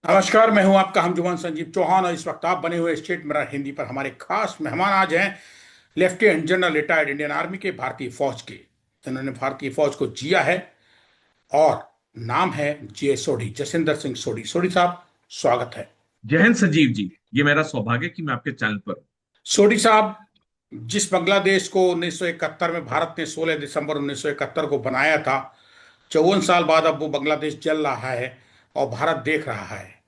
नमस्कार, मैं हूं आपका हमजुमान संजीव चौहान और इस वक्त आप बने हुए स्टेट मिरर हिंदी पर हमारे खास मेहमान आज हैं lieutenant general retired Indian army के भारतीय फौज के जिन्होंने भारतीय फौज को जिया है और नाम है जे सोढ़ी, जसिंदर सिंह सोढ़ी। सोढ़ी साहब, स्वागत है। जय हिंद संजीव जी। ये मेरा सौभाग्य कि मैं आपके चैनल पर हूं। सोढ़ी साहब, जिस बांग्लादेश को 1971 में भारत ने 16 दिसंबर 1971 को बनाया था, 54 साल बाद अब वो बांग्लादेश जल रहा है और भारत देख रहा है।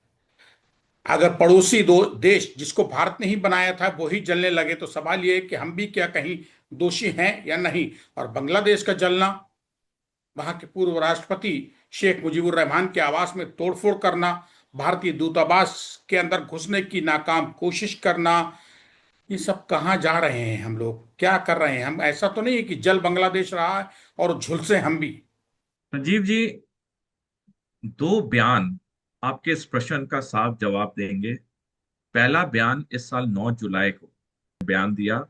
अगर पड़ोसी दो देश जिसको भारत ने ही बनाया था वो ही जलने लगे तो सवाल ये है कि हम भी क्या कहीं दोषी हैं या नहीं। और बांग्लादेश का जलना, वहां के पूर्व राष्ट्रपति शेख मुजीबुर रहमान के आवास में तोड़फोड़ करना, भारतीय दूतावास के अंदर घुसने की नाकाम कोशिश करना, ये सब कहाँ जा रहे हैं? हम लोग क्या कर रहे हैं? हम ऐसा तो नहीं है कि जल बांग्लादेश रहा है और झुलसे हम भी। संजीव जी, दो बयान आपके इस प्रश्न का साफ जवाब देंगे। पहला बयान इस साल 9 जुलाई को बयान दिया।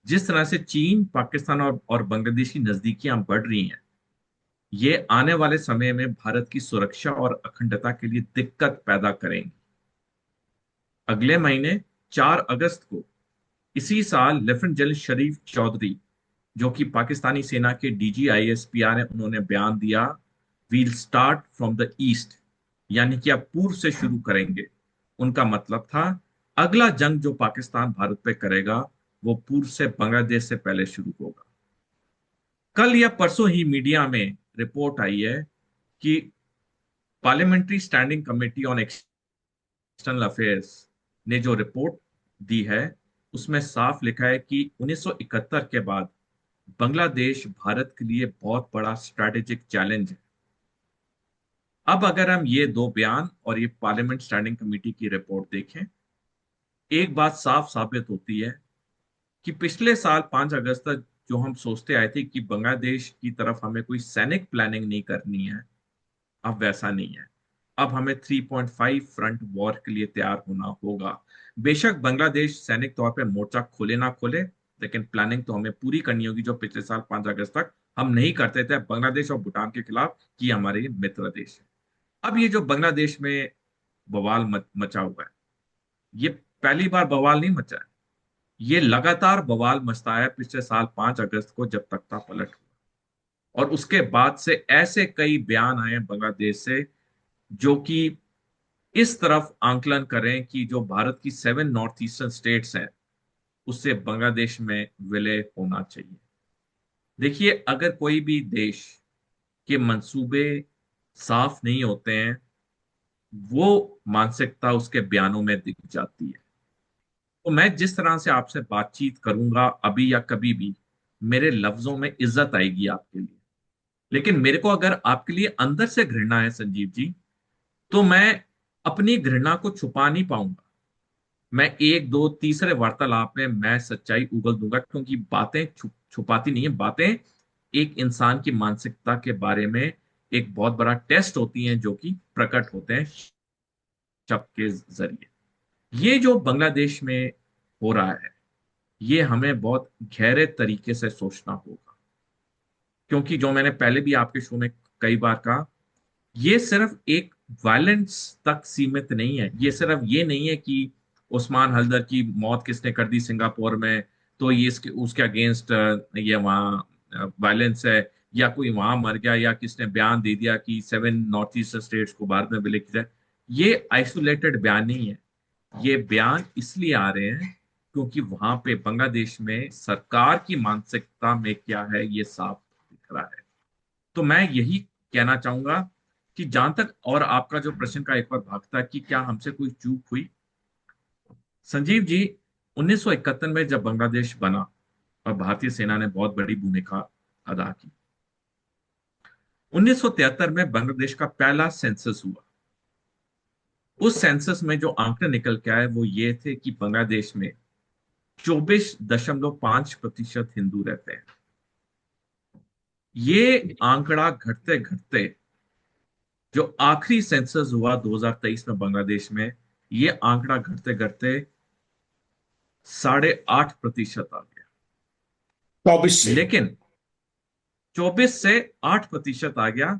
जिस तरह से चीन, पाकिस्तान और बांग्लादेश की नजदीकियां बढ़ रही हैं, ये आने वाले समय में भारत की सुरक्षा और अखंडता के लिए दिक्कत पैदा करेंगी। अगले महीने 4 अगस्त को इसी साल लेफ्टिनेंट जनरल शरीफ चौधरी, जो कि पाकिस्तानी सेना के DGISPR है, उन्होंने बयान दिया, we'll start from the east, यानी कि अब पूर्व से शुरू करेंगे। उनका मतलब था अगला जंग जो पाकिस्तान भारत पे करेगा वो पूर्व से, बांग्लादेश से पहले शुरू होगा। कल या परसों ही मीडिया में रिपोर्ट आई है कि parliamentary standing committee on external affairs ने जो रिपोर्ट दी है, उसमें साफ लिखा है कि 1971 के बाद बांग्लादेश भारत के लिए बहुत बड़ा स्ट्रैटेजिक चैलेंज है। अब अगर हम ये दो बयान और ये पार्लियामेंट स्टैंडिंग कमेटी की रिपोर्ट देखें, एक बात साफ साबित होती है कि पिछले साल 5 अगस्त तक जो हम सोचते आए थे कि बांग्लादेश की तरफ हमें कोई सैनिक प्लानिंग नहीं करनी है, अब वैसा नहीं है। अब हमें 3.5 फ्रंट वॉर के लिए तैयार होना होगा। बेशक बांग्लादेश सैनिक तौर पे मोर्चा खोले ना खोले, लेकिन प्लानिंग तो हमें पूरी करनी होगी, जो पिछले साल 5 अगस्त तक हम नहीं करते थे बांग्लादेश और भूटान के खिलाफ, कि हमारे मित्र देश है। अब ये जो बांग्लादेश में बवाल मचा हुआ है, ये पहली बार बवाल नहीं मचा है। ये लगातार बवाल मचता है पिछले साल 5 अगस्त को, जब तख्ता पलट हुआ। और उसके बाद से ऐसे कई बयान आए हैं बांग्लादेश से, जो कि इस तरफ आंकलन करें कि जो भारत की 7 नॉर्थ ईस्टर्न स्टेट्स हैं, उससे बांग्लादेश में विलय होना चाहिए। देखिए, अगर कोई भी देश के मंसूबे साफ नहीं होते हैं, वो मानसिकता उसके बयानों में दिख जाती है। तो मैं जिस तरह से आपसे बातचीत करूंगा अभी या कभी भी, मेरे लफ्जों में इज्जत आएगी आपके लिए। लेकिन मेरे को अगर आपके लिए अंदर से घृणा है संजीव जी, तो मैं अपनी घृणा को छुपा नहीं पाऊंगा। मैं एक दो तीसरे वार्तालाप में मैं सच्चाई उगल दूंगा, क्योंकि बातें छुपाती नहीं है। बातें एक इंसान की मानसिकता के बारे में एक बहुत बड़ा टेस्ट होती हैं, जो कि प्रकट होते हैं शब्द के जरिए। ये जो बांग्लादेश में हो रहा है, ये हमें बहुत गहरे तरीके से सोचना होगा। क्योंकि जो मैंने पहले भी आपके शो में कई बार कहा, ये सिर्फ एक वायलेंस तक सीमित नहीं है। ये सिर्फ ये नहीं है कि उस्मान हल्दर की मौत किसने कर दी सिंगापुर में, तो ये इसके उसके अगेंस्ट ये वहाँ वायलेंस है, या कोई वहां मर गया, या किसने बयान दे दिया कि 7 नॉर्थ ईस्ट स्टेट्स को भारत में विलय किया जाए। ये आइसोलेटेड बयान नहीं है। ये बयान इसलिए आ रहे हैं क्योंकि वहां पे बांग्लादेश में सरकार की मानसिकता में क्या है, ये साफ दिख रहा है। तो मैं यही कहना चाहूंगा कि जहां तक, और आपका जो प्रश्न का एक और भाग था कि क्या हमसे कोई चूक हुई, संजीव जी, 1971 में जब बांग्लादेश बना और भारतीय सेना ने बहुत बड़ी भूमिका अदा की, 1973 में बांग्लादेश का पहला सेंसस हुआ। उस सेंसस में जो आंकड़े निकल के आए वो ये थे कि बांग्लादेश में 24.5% हिंदू रहते हैं। ये आंकड़ा घटते घटते, जो आखिरी सेंसस हुआ 2023 में बांग्लादेश में, ये आंकड़ा घटते घटते 8.5% आ गया। 24 से। लेकिन 24 से 8% आ गया।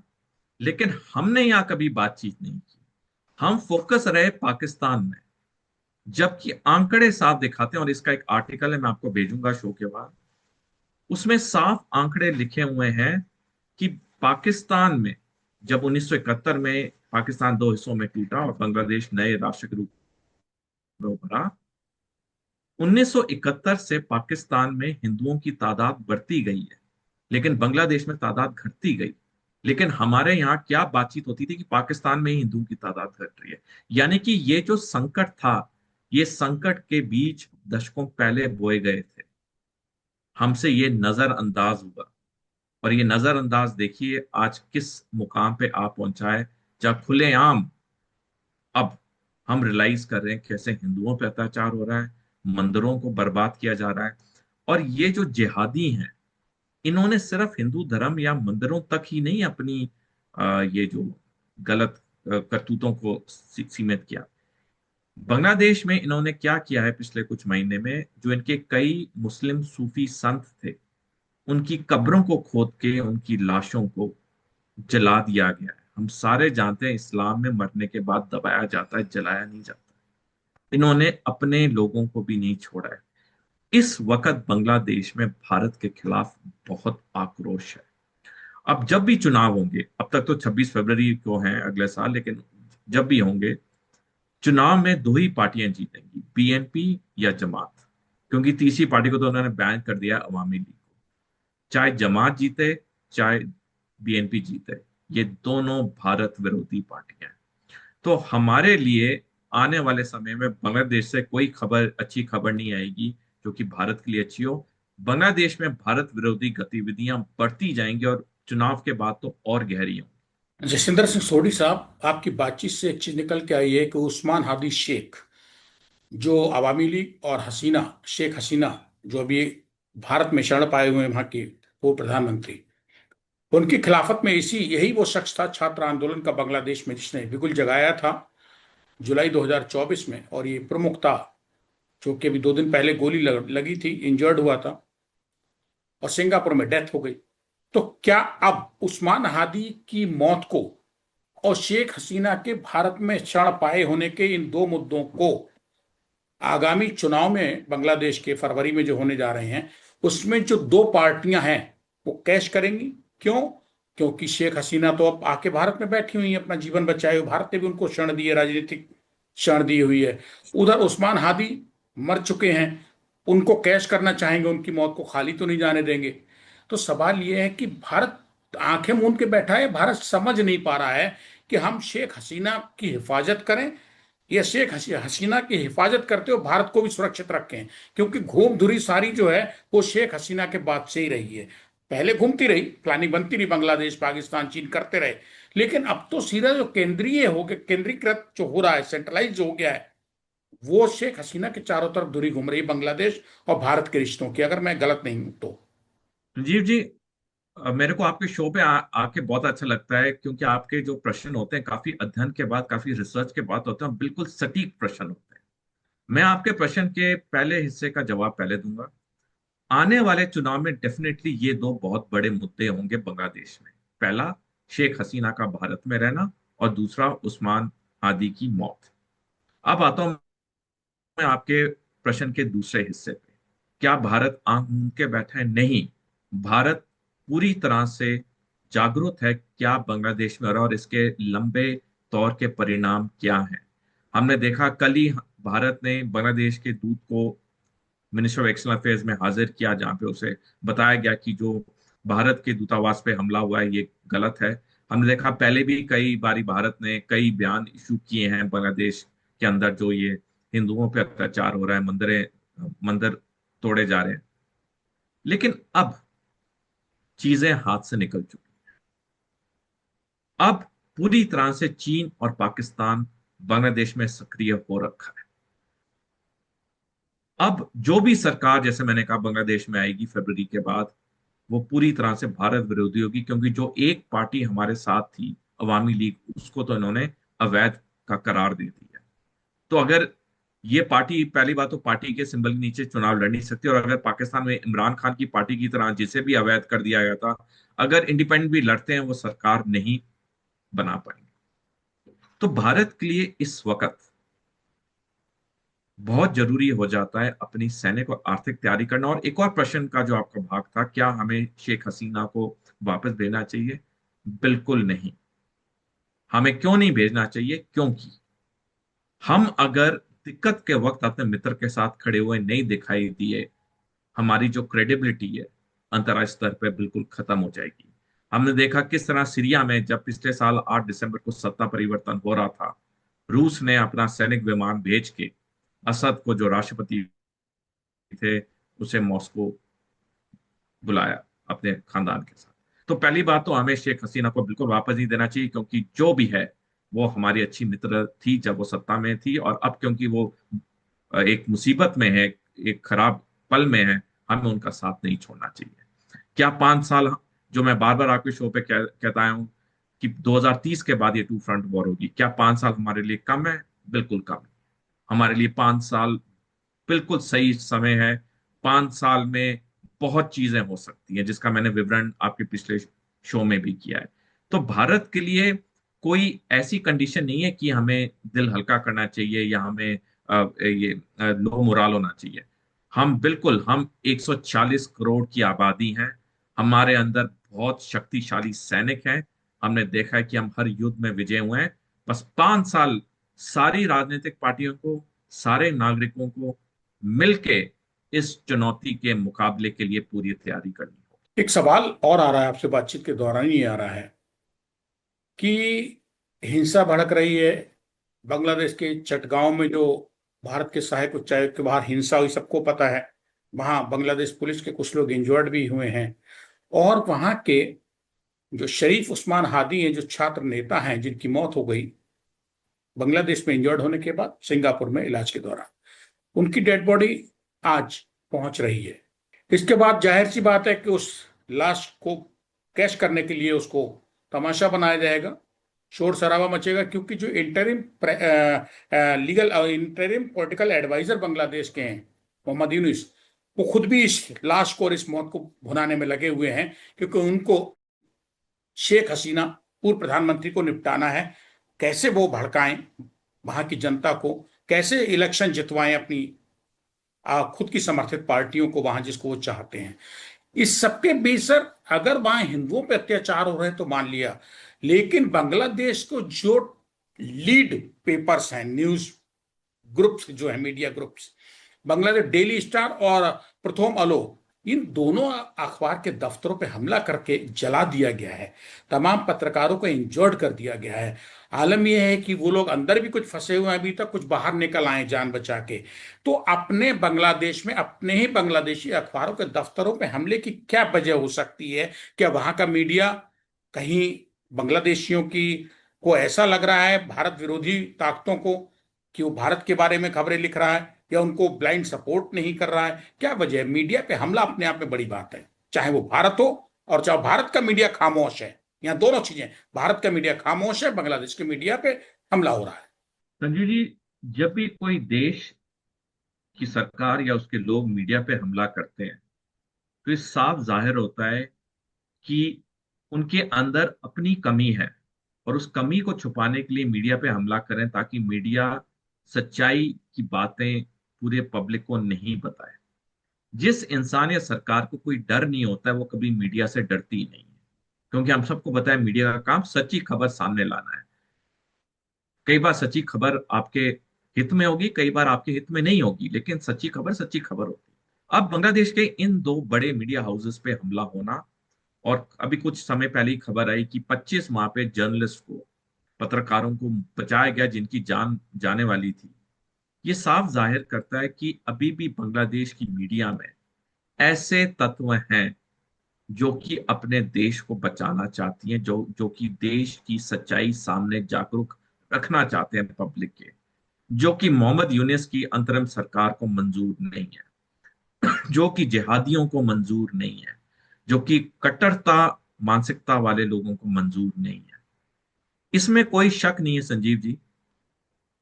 लेकिन हमने यहां कभी बातचीत नहीं की। हम फोकस रहे पाकिस्तान में, जबकि आंकड़े साफ दिखाते हैं, और इसका एक आर्टिकल है, मैं आपको भेजूंगा शो के बाद। उसमें साफ आंकड़े लिखे हुए हैं कि पाकिस्तान में जब 1971 में पाकिस्तान दो हिस्सों में टूटा और बांग्लादेश नए राष्ट्र के रूप में उभरा, 1971 से पाकिस्तान में हिंदुओं की तादाद बढ़ती गई है, लेकिन बांग्लादेश में तादाद घटती गई। लेकिन हमारे यहाँ क्या बातचीत होती थी कि पाकिस्तान में ही हिंदुओं की तादाद घट रही है। यानी कि ये जो संकट था, ये संकट के बीच दशकों पहले बोए गए थे, हमसे ये नजरअंदाज हुआ। और ये नजरअंदाज देखिए आज किस मुकाम पे आप पहुंचा है, जहां खुलेआम अब हम रियलाइज कर रहे हैं कैसे हिंदुओं पे अत्याचार हो रहा है, मंदिरों को बर्बाद किया जा रहा है। और ये जो जिहादी हैं, इन्होंने सिर्फ हिंदू धर्म या मंदिरों तक ही नहीं अपनी ये जो गलत करतूतों को सीमित किया। बांग्लादेश में इन्होंने क्या किया है पिछले कुछ महीने में, जो इनके कई मुस्लिम सूफी संत थे, उनकी कब्रों को खोद के उनकी लाशों को जला दिया गया है। हम सारे जानते हैं इस्लाम में मरने के बाद दबाया जाता है, जलाया नहीं जाता। इन्होंने अपने लोगों को भी नहीं छोड़ा है। इस वक्त बांग्लादेश में भारत के खिलाफ बहुत आक्रोश है। अब जब भी चुनाव होंगे, अब तक तो 26 फरवरी को हैं अगले साल, लेकिन जब भी होंगे चुनाव में दो ही पार्टियां जीतेंगी, बीएनपी या जमात। क्योंकि तीसरी पार्टी को तो उन्होंने बैन कर दिया, अवामी लीग को। चाहे जमात जीते, चाहे बीएनपी जीते, ये दोनों भारत विरोधी पार्टियां हैं। तो हमारे लिए आने वाले समय में बांग्लादेश से कोई खबर, अच्छी खबर नहीं आएगी जो कि भारत के लिए अच्छी हो। बांग्लादेश में भारत विरोधी गतिविधियां बढ़ती जाएंगी और चुनाव के बाद तो और गहरी होंगी। जसविंदर सिंह सोढी साहब, आपकी बातचीत से एक चीज निकल के आई है कि उस्मान हादी शेख, जो अवामी लीग, और हसीना, शेख हसीना, जो अभी भारत में शरण पाए हुए हैं, वहां की पूर्व प्रधानमंत्री, उनकी खिलाफत में इसी यही वो शख्स था छात्र आंदोलन का बांग्लादेश में जिसने बिगुल जगाया था जुलाई 2024 में। और ये प्रमुख था, जो कि अभी 2 दिन पहले गोली लगी थी, इंजर्ड हुआ था और सिंगापुर में डेथ हो गई। तो क्या अब उस्मान हादी की मौत को और शेख हसीना के भारत में शरण पाए होने के इन दो मुद्दों को आगामी चुनाव में बांग्लादेश के फरवरी में जो होने जा रहे हैं, उसमें जो दो पार्टियां हैं वो कैश करेंगी? क्यों? क्योंकि शेख हसीना तो अब आके भारत में बैठी हुई है, अपना जीवन बचाए हुए, भारत ने भी उनको शरण दी है, राजनीतिक शरण दी हुई है। उधर उस्मान हादी मर चुके हैं, उनको कैश करना चाहेंगे, उनकी मौत को खाली तो नहीं जाने देंगे। तो सवाल यह है कि भारत आंखें मूंद के बैठा है, भारत समझ नहीं पा रहा है कि हम शेख हसीना की हिफाजत करें या शेख हसीना की हिफाजत करते हो भारत को भी सुरक्षित रखें। क्योंकि घूम धुरी सारी जो है वो शेख हसीना के बाद से ही रही है। पहले घूमती रही, प्लानिंग बनती रही, बांग्लादेश पाकिस्तान चीन करते रहे, लेकिन अब तो सीधा जो केंद्रीय हो गया, केंद्रीकृत जो हो रहा है, सेंट्रलाइज हो गया है, वो शेख हसीना के चारों तरफ धुरी घूम रही है बांग्लादेश और भारत के रिश्तों की, अगर मैं गलत नहीं हूं तो। संजीव जी, मेरे को आपके शो पे आके बहुत अच्छा लगता है, क्योंकि आपके जो प्रश्न होते हैं काफी अध्ययन के बाद, काफी रिसर्च के बाद होते हैं, बिल्कुल सटीक प्रश्न होते हैं। मैं आपके प्रश्न के पहले हिस्से का जवाब पहले दूंगा। आने वाले चुनाव में डेफिनेटली ये दो बहुत बड़े मुद्दे होंगे बांग्लादेश में। पहला, शेख हसीना का भारत में रहना, और दूसरा, उस्मान हादी की मौत। अब आता हूं मैं आपके प्रश्न के दूसरे हिस्से पे। क्या भारत आंख मूंद के बैठा है? नहीं, भारत पूरी तरह से जागरूक है क्या बांग्लादेश में हो रहा है और इसके लंबे तौर के परिणाम क्या हैं। हमने देखा कल ही भारत ने बांग्लादेश के दूत को मिनिस्टर ऑफ एक्सटर्नल अफेयर्स में हाजिर किया, जहां पे उसे बताया गया कि जो भारत के दूतावास पे हमला हुआ है ये गलत है। हमने देखा पहले भी कई बारी भारत ने कई बयान इशू किए हैं बांग्लादेश के अंदर, जो ये हिंदुओं पे अत्याचार हो रहा है, मंदिर तोड़े जा रहे हैं। लेकिन अब चीजें हाथ से निकल चुकी। अब पूरी तरह से चीन और पाकिस्तान बांग्लादेश में सक्रिय हो रखा है। अब जो भी सरकार, जैसे मैंने कहा, बांग्लादेश में आएगी फरवरी के बाद, वो पूरी तरह से भारत विरोधी होगी। क्योंकि जो एक पार्टी हमारे साथ थी, अवामी लीग, उसको तो इन्होंने अवैध का करार दे दिया। तो अगर ये पार्टी, पहली बात तो पार्टी के सिंबल के नीचे चुनाव लड़ नहीं सकती, और अगर पाकिस्तान में इमरान खान की पार्टी की तरह जिसे भी अवैध कर दिया गया था, अगर इंडिपेंडेंट भी लड़ते हैं वो सरकार नहीं बना पाएंगे। तो भारत के लिए इस वक्त बहुत जरूरी हो जाता है अपनी सैनिक और आर्थिक तैयारी करना। और एक और प्रश्न का जो आपका भाग था, क्या हमें शेख हसीना को वापस भेजना चाहिए? बिल्कुल नहीं। हमें क्यों नहीं भेजना चाहिए? क्योंकि हम अगर दिक्कत के वक्त अपने मित्र के साथ खड़े हुए नहीं दिखाई दिए, हमारी जो क्रेडिबिलिटी है अंतर्राष्ट्रीय स्तर पर बिल्कुल खत्म हो जाएगी। हमने देखा किस तरह सीरिया में जब पिछले साल 8 दिसंबर को सत्ता परिवर्तन हो रहा था, रूस ने अपना सैनिक विमान भेज के असद को, जो राष्ट्रपति थे, उसे मॉस्को बुलाया अपने खानदान के साथ। तो पहली बात तो हमें शेख हसीना को बिल्कुल वापस नहीं देना चाहिए, क्योंकि जो भी है वो हमारी अच्छी मित्र थी जब वो सत्ता में थी, और अब क्योंकि वो एक मुसीबत में है, एक खराब पल में है, हमें उनका साथ नहीं छोड़ना चाहिए। क्या 5 साल, जो मैं बार बार आपके शो पे कहता आया हूं कि 2030 के बाद ये टू फ्रंट वॉर होगी, क्या 5 साल हमारे लिए कम है? बिल्कुल कम है। हमारे लिए 5 साल बिल्कुल सही समय है। 5 साल में बहुत चीजें हो सकती हैं, जिसका मैंने विवरण आपके पिछले शो में भी किया है। तो भारत के लिए कोई ऐसी कंडीशन नहीं है कि हमें दिल हल्का करना चाहिए या हमें ये लो मोराल होना चाहिए। हम 140 करोड़ की आबादी हैं। हमारे अंदर बहुत शक्तिशाली सैनिक हैं। हमने देखा है कि हम हर युद्ध में विजय हुए हैं। बस 5 साल सारी राजनीतिक पार्टियों को, सारे नागरिकों को मिलके इस चुनौती के मुकाबले के लिए पूरी तैयारी करनी होगी। एक सवाल और आ रहा है आपसे बातचीत के दौरान ही आ रहा है कि हिंसा भड़क रही है बांग्लादेश के चटगांव में, जो भारत के सहायक उच्चायुक्त के बाहर हिंसा हुई, सबको पता है। वहां बांग्लादेश पुलिस के कुछ लोग इंजर्ड भी हुए हैं। और वहां के जो शरीफ उस्मान हादी हैं, जो छात्र नेता हैं, जिनकी मौत हो गई बांग्लादेश में इंजर्ड होने के बाद सिंगापुर में इलाज के दौरान, उनकी डेड बॉडी आज पहुंच रही है। इसके बाद जाहिर सी बात है कि उस लाश को कैश करने के लिए उसको तमाशा बनाया जाएगा, शोर शराबा मचेगा, क्योंकि जो interim legal interim political adviser Bangladesh के हैं, मोहम्मद यूनुस, वो खुद भी इस लाश को और इस मौत को भुनाने में लगे हुए हैं, क्योंकि उनको शेख हसीना, पूर्व प्रधानमंत्री को निपटाना है। कैसे वो भड़काएं वहां की जनता को, कैसे इलेक्शन जितवाएं अपनी खुद की समर्थित पार्टियों को वहां, जिसको वो चाहते हैं। इस सबके बीच सर, अगर वहां हिंदुओं पे अत्याचार हो रहे हैं तो मान लिया, लेकिन बांग्लादेश को जो लीड पेपर्स हैं, न्यूज ग्रुप्स जो है, media groups, Bangladesh daily star और प्रथम अलो, इन दोनों अखबार के दफ्तरों पे हमला करके जला दिया गया है। तमाम पत्रकारों को इंजर्ड कर दिया गया है। आलम यह है कि वो लोग अंदर भी कुछ फंसे हुए हैं अभी तक, कुछ बाहर निकल आए जान बचा के। तो अपने बांग्लादेश में अपने ही बांग्लादेशी अखबारों के दफ्तरों पे हमले की क्या वजह हो सकती है? क्या वहां का मीडिया कहीं बांग्लादेशियों की को ऐसा लग रहा है, भारत विरोधी ताकतों को, कि वो भारत के बारे में खबरें लिख रहा है, या उनको ब्लाइंड सपोर्ट नहीं कर रहा है? क्या वजह है? मीडिया पे हमला अपने आप में बड़ी बात है, चाहे वो भारत हो और चाहे भारत का मीडिया खामोश है। यहाँ दोनों चीजें, भारत का मीडिया खामोश है, बांग्लादेश के मीडिया पे हमला हो रहा है। संजू जी, जब भी कोई देश की सरकार या उसके लोग मीडिया पे हमला करते हैं, तो ये साफ जाहिर होता है कि उनके अंदर अपनी कमी है, और उस कमी को छुपाने के लिए मीडिया पे हमला करें, ताकि मीडिया सच्चाई की बातें पूरे पब्लिक को नहीं बताए। जिस इंसान या सरकार को कोई डर नहीं होता है, वो कभी मीडिया से डरती ही नहीं है, क्योंकि हम सबको पता है मीडिया का काम सच्ची खबर सामने लाना है। कई बार सच्ची खबर आपके हित में होगी, कई बार आपके हित में नहीं होगी, लेकिन सच्ची खबर होती है। अब बांग्लादेश के इन दो बड़े मीडिया हाउसेस पे हमला होना, और अभी कुछ समय पहले ही खबर आई कि 25 माह पे जर्नलिस्ट को, पत्रकारों को बचाया गया जिनकी जान जाने वाली थी। ये साफ जाहिर करता है कि अभी भी बांग्लादेश की मीडिया में ऐसे तत्व हैं जो कि अपने देश को बचाना चाहती हैं, जो जो कि देश की सच्चाई सामने जागरूक रखना चाहते हैं पब्लिक के, जो कि मोहम्मद यूनिस की अंतरिम सरकार को मंजूर नहीं है, जो कि जिहादियों को मंजूर नहीं है, जो कि कट्टरता मानसिकता वाले लोगों को मंजूर नहीं है। इसमें कोई शक नहीं है संजीव जी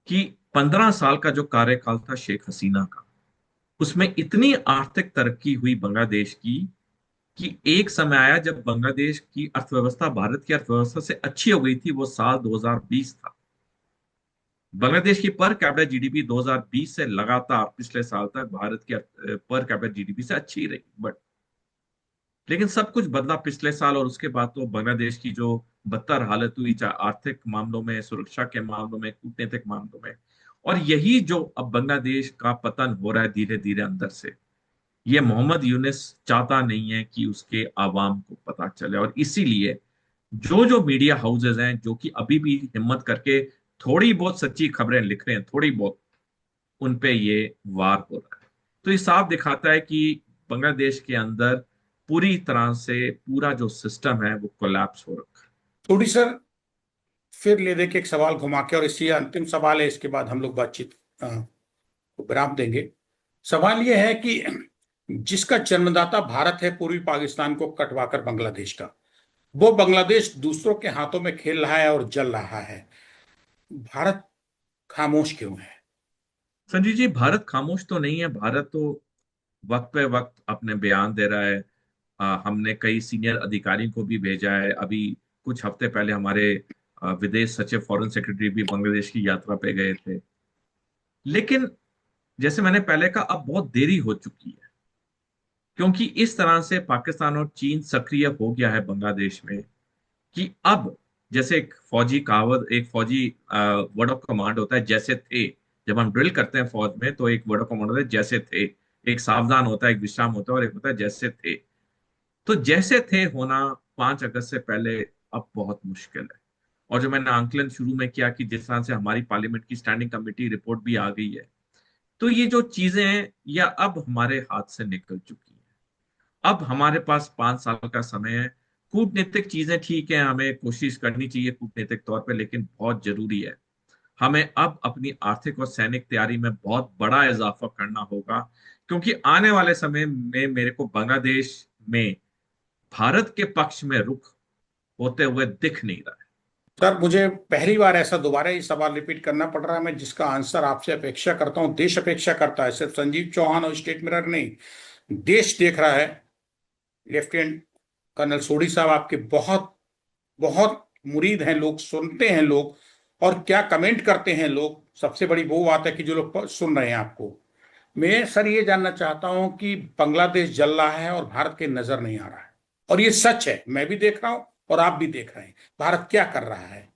कि 15 साल का जो कार्यकाल था शेख हसीना का, उसमें इतनी आर्थिक तरक्की हुई बांग्लादेश की कि एक समय आया जब बांग्लादेश की अर्थव्यवस्था भारत की अर्थव्यवस्था से अच्छी हो गई थी। वो साल 2020 था। बांग्लादेश की पर कैपिटा जीडीपी 2020 से लगातार पिछले साल तक भारत की पर कैपिटा जीडीपी से अच्छी रही, बट लेकिन सब कुछ बदला पिछले साल, और उसके बाद तो बांग्लादेश की जो बदतर हालत हुई, चाहे आर्थिक मामलों में, सुरक्षा के मामलों में, कूटनीतिक मामलों में। और यही जो अब बांग्लादेश का पतन हो रहा है धीरे धीरे अंदर से, ये मोहम्मद यूनिस चाहता नहीं है कि उसके आवाम को पता चले, और इसीलिए जो जो मीडिया हाउसेज हैं जो कि अभी भी हिम्मत करके थोड़ी बहुत सच्ची खबरें लिख रहे हैं, थोड़ी बहुत, उन पे ये वार हो रहा है। तो ये साफ दिखाता है कि बांग्लादेश के अंदर पूरी तरह से पूरा जो सिस्टम है वो कोलैप्स हो रखा है। थोड़ी सर, फिर ले दे के एक सवाल घुमा के, और इसी अंतिम सवाल है, इसके बाद हम लोग बातचीत को विराम देंगे। सवाल यह है कि जिसका जन्मदाता भारत है पूर्वी पाकिस्तान को कटवाकर बांग्लादेश का, वो बांग्लादेश दूसरों के हाथों में खेल रहा है और जल रहा है। भारत खामोश क्यों है? संजीव जी, भारत खामोश तो नहीं है। भारत तो वक्त पे वक्त अपने बयान दे रहा है। हमने कई सीनियर अधिकारियों को भी भेजा है। अभी कुछ हफ्ते पहले हमारे विदेश सचिव, फॉरेन सेक्रेटरी भी बांग्लादेश की यात्रा पे गए थे। लेकिन जैसे मैंने पहले कहा, अब बहुत देरी हो चुकी है, क्योंकि इस तरह से पाकिस्तान और चीन सक्रिय हो गया है बांग्लादेश में कि अब, जैसे एक फौजी कहावत, एक फौजी वर्ड ऑफ कमांड होता है, जैसे थे। जब हम ड्रिल करते हैं फौज में तो एक वर्ड ऑफ कमांड होता है, जैसे थे। एक सावधान होता है, एक विश्राम होता है, और एक होता है जैसे थे। तो जैसे थे होना 5 अगस्त से पहले अब बहुत मुश्किल है। और जो मैंने आंकलन शुरू में किया कि जिस तरह से हमारी पार्लियामेंट की स्टैंडिंग कमेटी रिपोर्ट भी आ गई है, तो ये जो चीजें हैं यह अब हमारे हाथ से निकल चुकी हैं। अब हमारे पास 5 साल का समय है। कूटनीतिक चीजें ठीक है, हमें कोशिश करनी चाहिए कूटनीतिक तौर पे, लेकिन बहुत जरूरी है हमें अब अपनी आर्थिक और सैनिक तैयारी में बहुत बड़ा इजाफा करना होगा, क्योंकि आने वाले समय में मेरे को बांग्लादेश में भारत के पक्ष में रुख होते हुए दिख नहीं रहा है। सर, मुझे पहली बार ऐसा दोबारा ये सवाल रिपीट करना पड़ रहा है, मैं जिसका आंसर आपसे अपेक्षा करता हूं, देश अपेक्षा करता है, सिर्फ संजीव चौहान और स्टेट मिरर नहीं, देश देख रहा है। लेफ्टिनेंट कर्नल सोढ़ी साहब आपके बहुत बहुत मुरीद हैं, लोग सुनते हैं लोग, और क्या कमेंट करते हैं लोग। सबसे बड़ी वो बात है कि जो लोग सुन रहे हैं आपको। मैं सर ये जानना चाहता हूं कि बांग्लादेश जल रहा है और भारत के नजर नहीं आ रहा है, और ये सच है, मैं भी देख रहा हूं और आप भी देख रहे हैं। भारत क्या कर रहा है?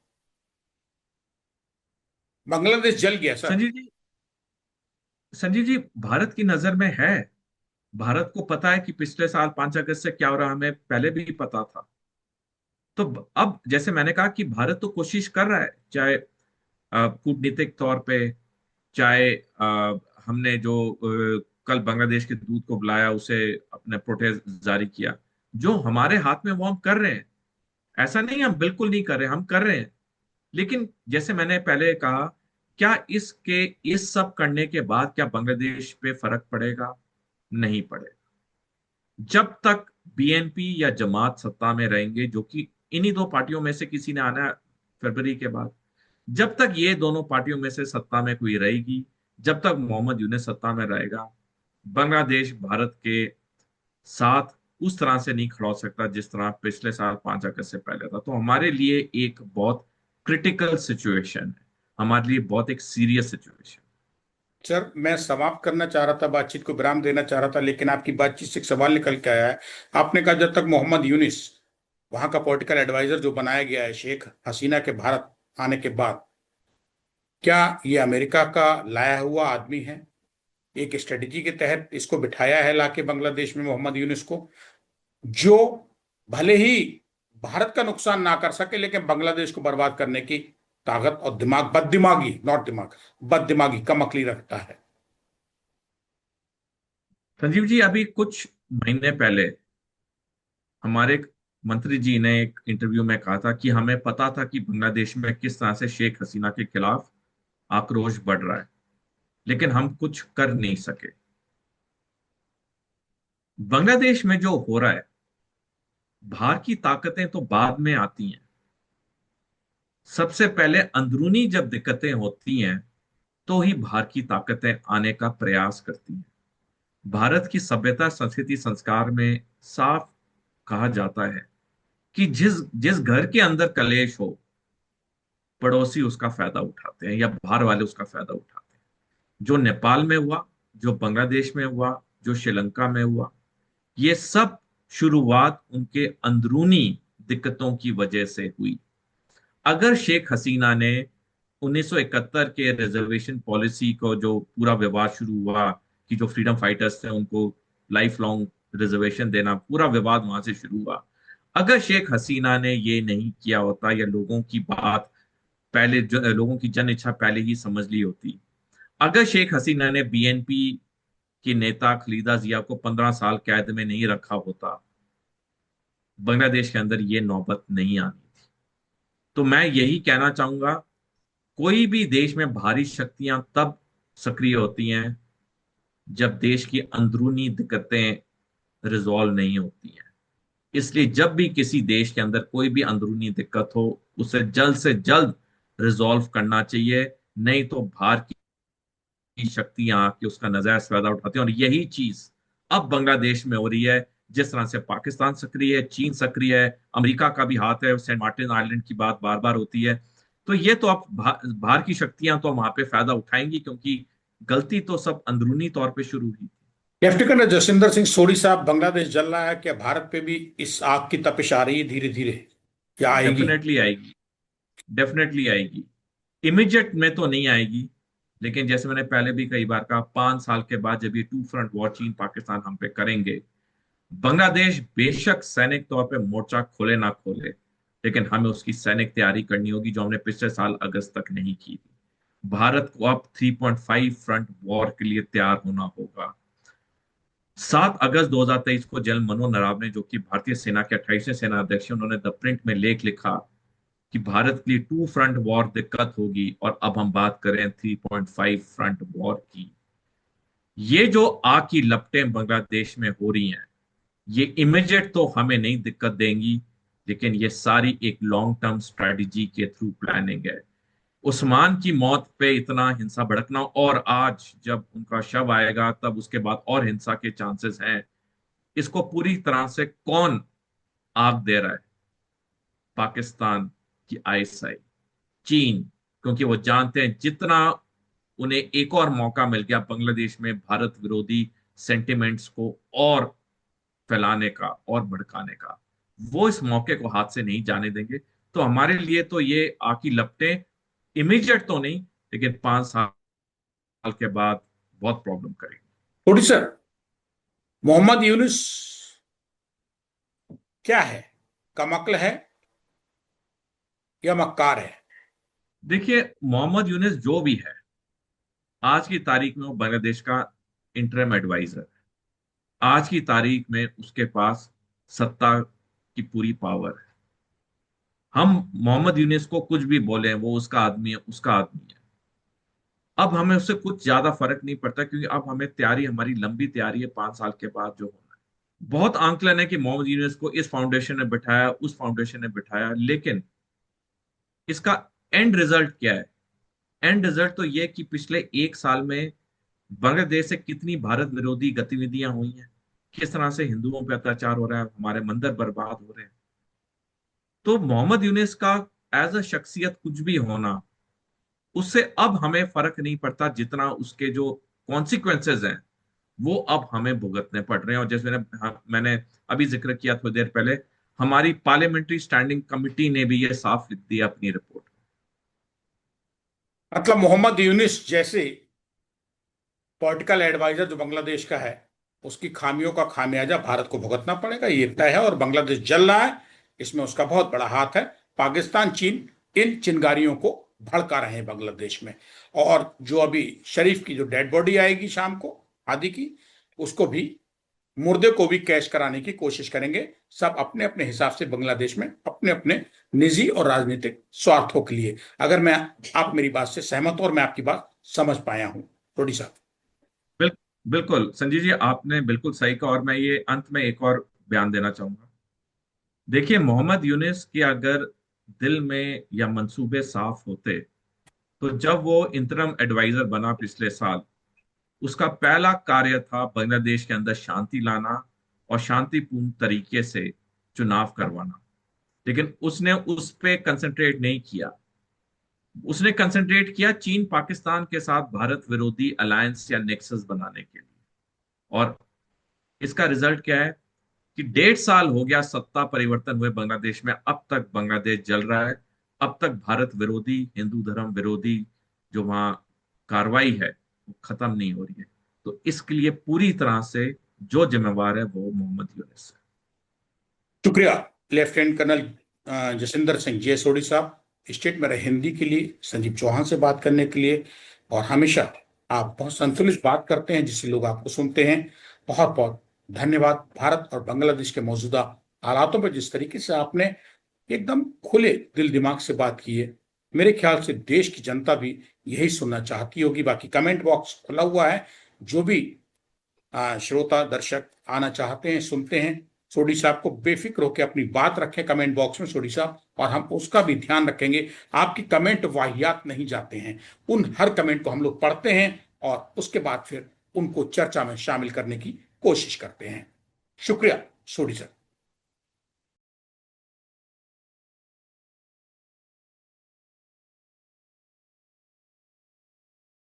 बांग्लादेश जल गया सर। संजीव जी, संजीव जी, भारत की नजर में है। भारत को पता है कि पिछले साल 5 अगस्त से क्या हो रहा, हमें पहले भी पता था। तो अब जैसे मैंने कहा कि भारत तो कोशिश कर रहा है, चाहे कूटनीतिक तौर पे, चाहे हमने जो कल बांग्लादेश के दूत को बुलाया, उसे अपने प्रोटेस्ट जारी किया। जो हमारे हाथ में वो हम कर रहे हैं। ऐसा नहीं हम बिल्कुल नहीं कर रहे, हम कर रहे हैं। लेकिन जैसे मैंने पहले कहा, क्या इसके इस सब करने के बाद क्या बांग्लादेश पे फर्क पड़ेगा? नहीं पड़ेगा। जब तक बीएनपी या जमात सत्ता में रहेंगे, जो कि इन्हीं दो पार्टियों में से किसी ने आना है फरवरी के बाद, जब तक ये दोनों पार्टियों में से सत्ता में कोई रहेगी, जब तक मोहम्मद यूनूस सत्ता में रहेगा, बांग्लादेश भारत के साथ उस तरह से नहीं खड़ा हो सकता जिस तरह पिछले साल 5 अगस्त से पहले था। तो हमारे लिए एक बहुत क्रिटिकल सिचुएशन है, हमारे लिए बहुत एक सीरियस सिचुएशन। सर, मैं समाप्त करना चाह रहा था, बातचीत को विराम देना चाह रहा था, लेकिन आपकी बातचीत से एक सवाल निकल के आया है। आपने कहा जब तक मोहम्मद यूनिस, वहां का पॉलिटिकल एडवाइजर जो बनाया गया है शेख हसीना के भारत आने के बाद, क्या ये अमेरिका का लाया हुआ आदमी है? एक स्ट्रेटेजी के तहत इसको बिठाया है लाके बांग्लादेश में मोहम्मद यूनिस को, जो भले ही भारत का नुकसान ना कर सके, लेकिन बांग्लादेश को बर्बाद करने की ताकत और दिमाग, बददिमागी, नॉट दिमाग, बददिमागी, कम अकली रखता है। संजीव जी, अभी कुछ महीने पहले हमारे मंत्री जी ने एक इंटरव्यू में कहा था कि हमें पता था कि बांग्लादेश में किस तरह से शेख हसीना के खिलाफ आक्रोश बढ़ रहा है, लेकिन हम कुछ कर नहीं सके। बांग्लादेश में जो हो रहा है, बाहर की ताकतें तो बाद में आती हैं। सबसे पहले अंदरूनी जब दिक्कतें होती हैं, तो ही बाहर की ताकतें आने का प्रयास करती हैं। भारत की सभ्यता, संस्कृति, संस्कार में साफ कहा जाता है कि जिस जिस घर के अंदर कलेश हो, पड़ोसी उसका फायदा उठाते हैं या बाहर वाले उसका फायदा उठाते हैं। जो नेपाल में हुआ, जो बांग्लादेश में हुआ, जो श्रीलंका में हुआ, ये सब शुरुआत उनके अंदरूनी दिक्कतों की वजह से हुई। अगर शेख हसीना ने 1971 के रिजर्वेशन पॉलिसी को, जो पूरा विवाद शुरू हुआ कि जो फ्रीडम फाइटर्स थे उनको लाइफ लॉन्ग रिजर्वेशन देना, पूरा विवाद वहां से शुरू हुआ। अगर शेख हसीना ने ये नहीं किया होता या लोगों की बात पहले, लोगों की जन इच्छा पहले ही समझ ली होती, अगर शेख हसीना ने बीएनपी की नेता खलीदा जिया को 15 साल कैद में नहीं रखा होता, बांग्लादेश के अंदर ये नौबत नहीं आनी थी। तो मैं यही कहना चाहूंगा, कोई भी देश में भारी शक्तियां तब सक्रिय होती हैं जब देश की अंदरूनी दिक्कतें रिजॉल्व नहीं होती हैं। इसलिए जब भी किसी देश के अंदर कोई भी अंदरूनी दिक्कत हो, उसे जल्द से जल्द रिजॉल्व करना चाहिए, नहीं तो बाहर की शक्तियां आके उसका नजायज फायदा उठाती हैं। और यही चीज अब बांग्लादेश में हो रही है। जिस तरह से पाकिस्तान सक्रिय है, चीन सक्रिय है, अमेरिका का भी हाथ है, सेंट मार्टिन आइलैंड की बात बार बार होती है। तो ये तो अब बाहर की शक्तियां तो वहां पे फायदा उठाएंगी, क्योंकि गलती तो सब अंदरूनी तौर पे शुरू हुई। लेफ्टिनेंट जसविंदर सिंह सोढ़ी साहब, बांग्लादेश जल रहा है, क्या भारत पे भी इस आग की तपिश आ रही है धीरे धीरे, क्या आएगी? डेफिनेटली आएगी, डेफिनेटली आएगी। इमीडिएट में तो नहीं आएगी, लेकिन जैसे मैंने पहले भी कई बार कहा, 5 साल के बाद जब ये टू फ्रंट वॉर चीन पाकिस्तान हम पे करेंगे, बांग्लादेश बेशक सैनिक तौर पे मोर्चा खोले ना खोले, लेकिन हमें उसकी सैनिक तैयारी करनी होगी जो हमने पिछले साल अगस्त तक नहीं की थी। भारत को अब 3.5 फ्रंट वॉर के लिए तैयार होना होगा। 7 अगस्त 2023 को जनरल मनोज नरावने, जो कि भारतीय सेना के 28वें सेना अध्यक्ष हैं, उन्होंने द प्रिंट में लेख लिखा कि भारत के लिए टू फ्रंट वॉर दिक्कत होगी, और अब हम बात करें 3.5 फ्रंट वॉर की। ये जो आग की लपटें बांग्लादेश में हो रही हैं, ये इमीडिएट तो हमें नहीं दिक्कत देंगी, लेकिन ये सारी एक लॉन्ग टर्म स्ट्रेटजी के थ्रू प्लानिंग है। उस्मान की मौत पे इतना हिंसा भड़कना, और आज जब उनका शव आएगा तब उसके बाद और हिंसा के चांसेस हैं। इसको पूरी तरह से कौन आग दे रहा है? पाकिस्तान की आईएसआई, चीन, क्योंकि वो जानते हैं जितना उन्हें एक और मौका मिल गया बांग्लादेश में भारत विरोधी सेंटिमेंट्स को और फैलाने का और भड़काने का, वो इस मौके को हाथ से नहीं जाने देंगे। तो हमारे लिए तो ये आकी लपटें इमीडिएट तो नहीं, लेकिन 5 साल के बाद बहुत प्रॉब्लम करेगी। थोड़ी सर, मोहम्मद यूनुस क्या है? कमक्ल है या मक्कार है? देखिए, मोहम्मद यूनुस जो भी है, आज की तारीख में वो बांग्लादेश का इंटरिम एडवाइजर है। आज की तारीख में उसके पास सत्ता की पूरी पावर है। हम मोहम्मद यूनुस को कुछ भी बोले, वो उसका आदमी है, उसका आदमी है। अब हमें उससे कुछ ज्यादा फर्क नहीं पड़ता, क्योंकि अब हमें तैयारी, हमारी लंबी तैयारी है 5 साल के बाद जो होना है। बहुत आंकलन है कि मोहम्मद यूनुस को इस फाउंडेशन ने बिठाया, उस फाउंडेशन ने बिठाया, लेकिन इसका एंड रिजल्ट क्या है? एंड रिजल्ट तो ये कि पिछले 1 साल में बांग्लादेश से कितनी भारत विरोधी गतिविधियां हुई हैं, किस तरह से हिंदुओं पर अत्याचार हो रहा है, हमारे मंदिर बर्बाद हो रहे हैं। तो मोहम्मद यूनुस का एज अ शख्सियत कुछ भी होना, उससे अब हमें फर्क नहीं पड़ता, जितना उसके जो कॉन्सिक्वेंसेज हैं वो अब हमें भुगतने पड़ रहे हैं। और जैसे मैंने अभी जिक्र किया थोड़ी देर पहले, हमारी पार्लियामेंट्री स्टैंडिंग कमिटी ने भी ये साफ लिख दिया अपनी रिपोर्ट। मतलब मोहम्मद यूनुस जैसे पॉलिटिकल एडवाइजर जो बांग्लादेश का है, उसकी खामियों का खामियाजा भारत को भुगतना पड़ेगा, ये तय है। और बांग्लादेश जल रहा है, इसमें उसका बहुत बड़ा हाथ है। पाकिस्तान, चीन इन चिंगारियों को भड़का रहे हैं बांग्लादेश में। और जो अभी शरीफ की जो डेड बॉडी आएगी शाम को, आदि की, उसको भी, मुर्दे को भी कैश कराने की कोशिश करेंगे, सब अपने अपने हिसाब से बांग्लादेश में, अपने अपने निजी और राजनीतिक स्वार्थों के लिए। अगर मैं, आप मेरी बात से सहमत हो और मैं आपकी बात समझ पाया हूं थोड़ी सा। बिल, बिल्कुल संजीव जी, आपने बिल्कुल सही कहा। और मैं ये अंत में एक और बयान देना चाहूंगा। देखिए, मोहम्मद यूनुस के अगर दिल में या मंसूबे साफ होते, तो जब वो इंतरम एडवाइजर बना पिछले साल, उसका पहला कार्य था बांग्लादेश के अंदर शांति लाना और शांतिपूर्ण तरीके से चुनाव करवाना। लेकिन उसने उस पे कंसंट्रेट नहीं किया। उसने कंसंट्रेट किया चीन पाकिस्तान के साथ भारत विरोधी अलायंस या नेक्सस बनाने के लिए। और इसका रिजल्ट क्या है कि 1.5 साल हो गया सत्ता परिवर्तन हुए बांग्लादेश में, अब तक बांग्लादेश जल रहा है। अब तक भारत विरोधी, हिंदू धर्म विरोधी जो वहां कार्रवाई है वो खत्म नहीं हो रही है। तो इसके लिए पूरी तरह से जो जिम्मेवार है वो मोहम्मद यूनिस है। शुक्रिया लेफ्टिनेंट कर्नल जसिंदर सिंह जी सोडी साहब, स्टेट में रहे हिंदी के लिए, संजीव चौहान से बात करने के लिए। और हमेशा आप बहुत संतुलित बात करते हैं जिससे लोग आपको सुनते हैं। बहुत बहुत धन्यवाद। भारत और बांग्लादेश के मौजूदा हालातों पर जिस तरीके से आपने एकदम खुले दिल दिमाग से बात की है, मेरे ख्याल से देश की जनता भी यही सुनना चाहती होगी। बाकी कमेंट बॉक्स खुला हुआ है, जो भी श्रोता दर्शक आना चाहते हैं, सुनते हैं, सोडी साहब को बेफिक्र होकर अपनी बात रखें कमेंट बॉक्स में सोडी साहब, और हम उसका भी ध्यान रखेंगे। आपकी कमेंट वाहियात नहीं जाते हैं, उन हर कमेंट को हम लोग पढ़ते हैं और उसके बाद फिर उनको चर्चा में शामिल करने की कोशिश करते हैं। शुक्रिया सोडी साहब।